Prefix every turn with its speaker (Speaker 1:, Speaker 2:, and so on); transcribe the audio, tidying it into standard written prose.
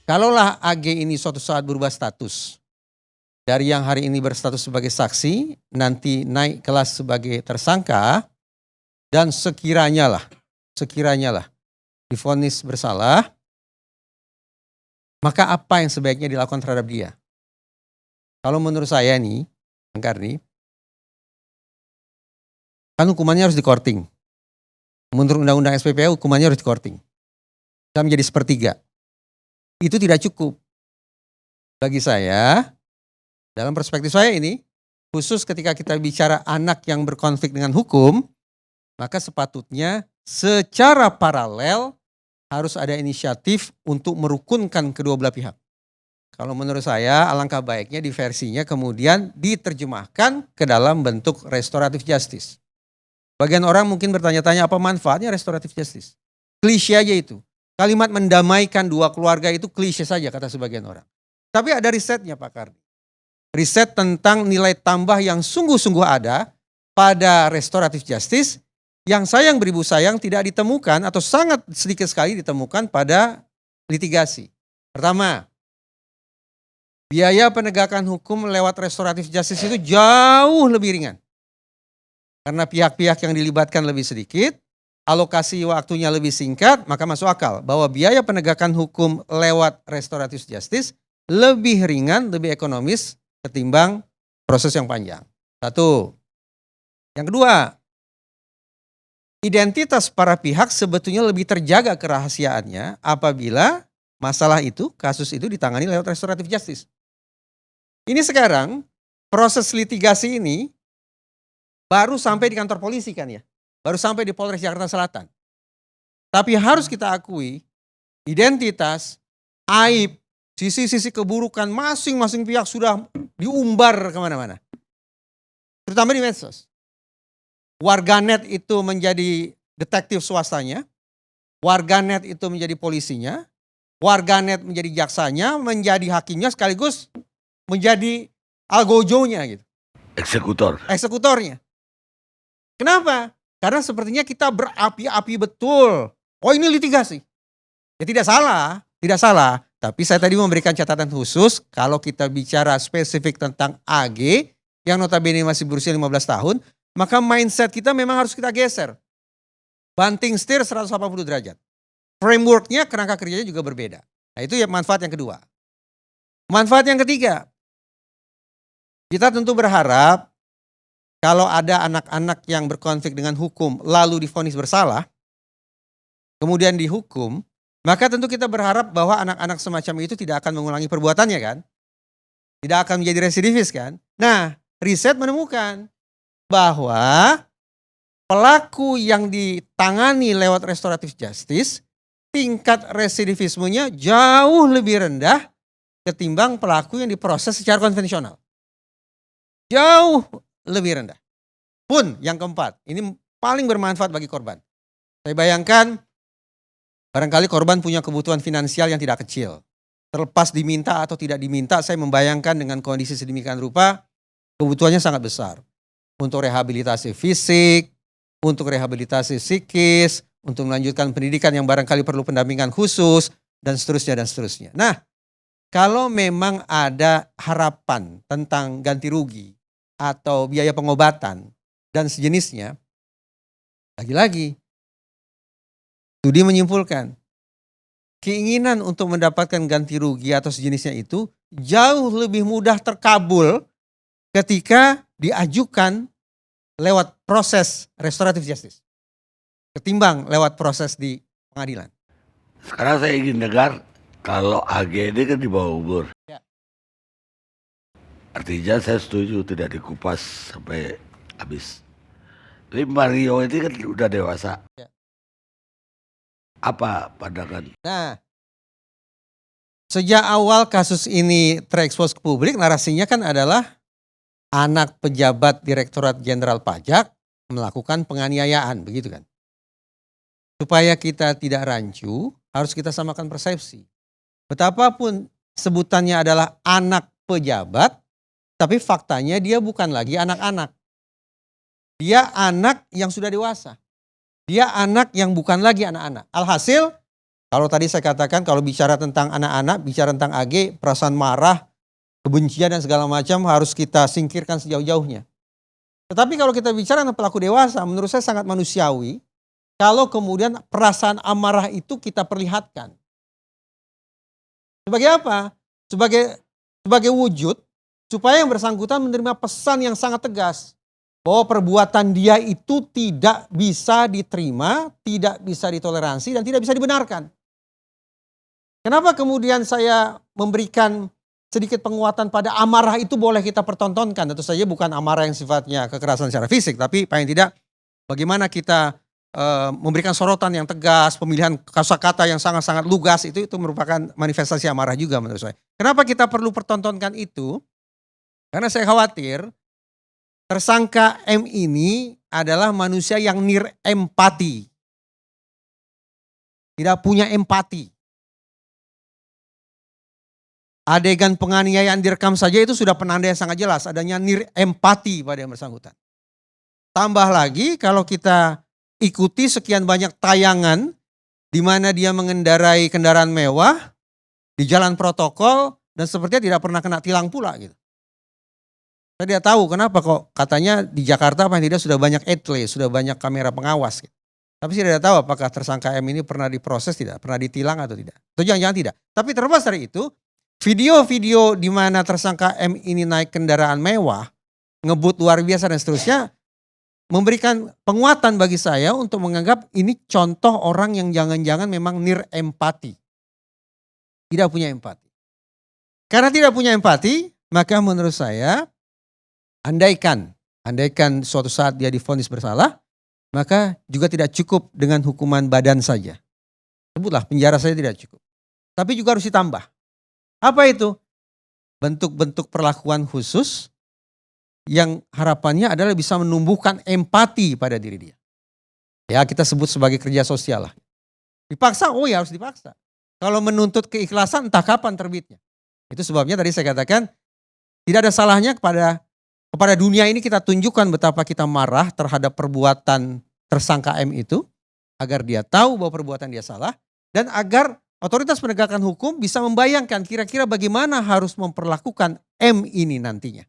Speaker 1: Kalaulah AG ini suatu saat berubah status, dari yang hari ini berstatus sebagai saksi, nanti naik kelas sebagai tersangka, dan sekiranya lah divonis bersalah, maka apa yang sebaiknya dilakukan terhadap dia? Kalau menurut saya nih, Bang Karni, kan hukumannya harus di-courting. Menurut Undang-Undang SPPA hukumannya harus di-courting. Bisa menjadi sepertiga. Itu tidak cukup. Bagi saya, dalam perspektif saya ini, khusus ketika kita bicara anak yang berkonflik dengan hukum, maka sepatutnya secara paralel harus ada inisiatif untuk merukunkan kedua belah pihak. Kalau menurut saya alangkah baiknya diversinya kemudian diterjemahkan ke dalam bentuk restoratif justice. Bagian orang mungkin bertanya-tanya apa manfaatnya restoratif justice. Klise aja itu. Kalimat mendamaikan dua keluarga itu klise saja kata sebagian orang. Tapi ada risetnya Pak Karni. Riset tentang nilai tambah yang sungguh-sungguh ada pada restoratif justice yang sayang beribu sayang tidak ditemukan atau sangat sedikit sekali ditemukan pada litigasi. Pertama, biaya penegakan hukum lewat restoratif justice itu jauh lebih ringan. Karena pihak-pihak yang dilibatkan lebih sedikit, alokasi waktunya lebih singkat, maka masuk akal bahwa biaya penegakan hukum lewat restoratif justice lebih ringan, lebih ekonomis ketimbang proses yang panjang. Satu. Yang kedua, identitas para pihak sebetulnya lebih terjaga kerahasiaannya apabila masalah itu, kasus itu ditangani lewat restoratif justice. Ini sekarang proses litigasi ini baru sampai di kantor polisi kan ya. Baru sampai di Polres Jakarta Selatan. Tapi harus kita akui identitas, aib, sisi-sisi keburukan masing-masing pihak sudah diumbar kemana-mana. Terutama di medsos. Warganet itu menjadi detektif swastanya, warganet itu menjadi polisinya, warganet menjadi jaksanya, menjadi hakimnya sekaligus menjadi algojonya gitu. Eksekutornya. Kenapa? Karena sepertinya kita berapi-api betul. Oh ini litigasi. Ya tidak salah. Tapi saya tadi memberikan catatan khusus kalau kita bicara spesifik tentang AG yang notabene masih berusia 15 tahun, maka mindset kita memang harus kita geser. Banting setir 180 derajat. Frameworknya, kerangka kerjanya juga berbeda. Nah itu ya manfaat yang kedua. Manfaat yang ketiga, kita tentu berharap kalau ada anak-anak yang berkonflik dengan hukum lalu divonis bersalah, kemudian dihukum, maka tentu kita berharap bahwa anak-anak semacam itu tidak akan mengulangi perbuatannya kan? Tidak akan menjadi residivis kan? Nah, riset menemukan bahwa pelaku yang ditangani lewat restoratif justice, tingkat residivismenya jauh lebih rendah ketimbang pelaku yang diproses secara konvensional. Jauh lebih rendah. Pun yang keempat, ini paling bermanfaat bagi korban. Saya bayangkan barangkali korban punya kebutuhan finansial yang tidak kecil. Terlepas diminta atau tidak diminta, saya membayangkan dengan kondisi sedemikian rupa, kebutuhannya sangat besar. Untuk rehabilitasi fisik, untuk rehabilitasi psikis, untuk melanjutkan pendidikan yang barangkali perlu pendampingan khusus, dan seterusnya. Nah, kalau memang ada harapan tentang ganti rugi atau biaya pengobatan dan sejenisnya, lagi-lagi studi menyimpulkan keinginan untuk mendapatkan ganti rugi atau sejenisnya itu jauh lebih mudah terkabul ketika diajukan lewat proses restoratif justice ketimbang lewat proses di pengadilan.
Speaker 2: Sekarang saya ingin dengar kalau AG ini kan di bawah umur.
Speaker 1: Ya.
Speaker 2: Artinya saya setuju tidak dikupas sampai habis. Tapi Mario ini kan udah dewasa.
Speaker 1: Ya.
Speaker 2: Apa pandangan?
Speaker 1: Nah, sejak awal kasus ini terekspos ke publik, narasinya kan adalah anak pejabat Direktorat Jenderal Pajak melakukan penganiayaan, begitu kan? Supaya kita tidak rancu, harus kita samakan persepsi. Betapapun sebutannya adalah anak pejabat, tapi faktanya dia bukan lagi anak-anak. Dia anak yang sudah dewasa. Dia anak yang bukan lagi anak-anak. Alhasil, Kalau tadi saya katakan kalau bicara tentang anak-anak, bicara tentang AG, perasaan marah, kebencian dan segala macam harus kita singkirkan sejauh-jauhnya. Tetapi kalau kita bicara tentang pelaku dewasa, menurut saya sangat manusiawi kalau kemudian perasaan amarah itu kita perlihatkan. Sebagai apa? Sebagai wujud supaya yang bersangkutan menerima pesan yang sangat tegas bahwa perbuatan dia itu tidak bisa diterima, tidak bisa ditoleransi, dan tidak bisa dibenarkan. Kenapa kemudian saya memberikan sedikit penguatan pada amarah itu boleh kita pertontonkan. Tentu saja bukan amarah yang sifatnya kekerasan secara fisik, tapi paling tidak bagaimana kita memberikan sorotan yang tegas, pemilihan kata-kata yang sangat-sangat lugas, itu merupakan manifestasi amarah juga menurut saya. Kenapa kita perlu pertontonkan itu? Karena saya khawatir tersangka M ini adalah manusia yang nirempati. Tidak punya empati. Adegan penganiayaan direkam saja itu sudah penanda yang sangat jelas adanya nirempati pada yang bersangkutan. Tambah lagi kalau kita ikuti sekian banyak tayangan di mana dia mengendarai kendaraan mewah di jalan protokol dan sepertinya tidak pernah kena tilang pula gitu. Saya tidak tahu kenapa kok katanya di Jakarta paling tidak sudah banyak etle, sudah banyak kamera pengawas gitu. Tapi saya tidak tahu apakah tersangka M ini pernah diproses tidak, pernah ditilang atau tidak. Atau jangan-jangan tidak. Tapi terlepas dari itu, video-video di mana tersangka M ini naik kendaraan mewah, ngebut luar biasa dan seterusnya, memberikan penguatan bagi saya untuk menganggap ini contoh orang yang jangan-jangan memang nirempati. Tidak punya empati. Karena tidak punya empati, maka menurut saya, andaikan suatu saat dia divonis bersalah, maka juga tidak cukup dengan hukuman badan saja. Sebutlah penjara saja tidak cukup. Tapi juga harus ditambah. Apa itu? Bentuk-bentuk perlakuan khusus yang harapannya adalah bisa menumbuhkan empati pada diri dia. Ya kita sebut sebagai kerja sosial lah. Dipaksa, oh ya harus dipaksa. Kalau menuntut keikhlasan entah kapan terbitnya. Itu sebabnya tadi saya katakan tidak ada salahnya kepada dunia ini kita tunjukkan betapa kita marah terhadap perbuatan tersangka M itu. Agar dia tahu bahwa perbuatan dia salah. Dan agar otoritas penegakan hukum bisa membayangkan kira-kira bagaimana harus memperlakukan M ini nantinya.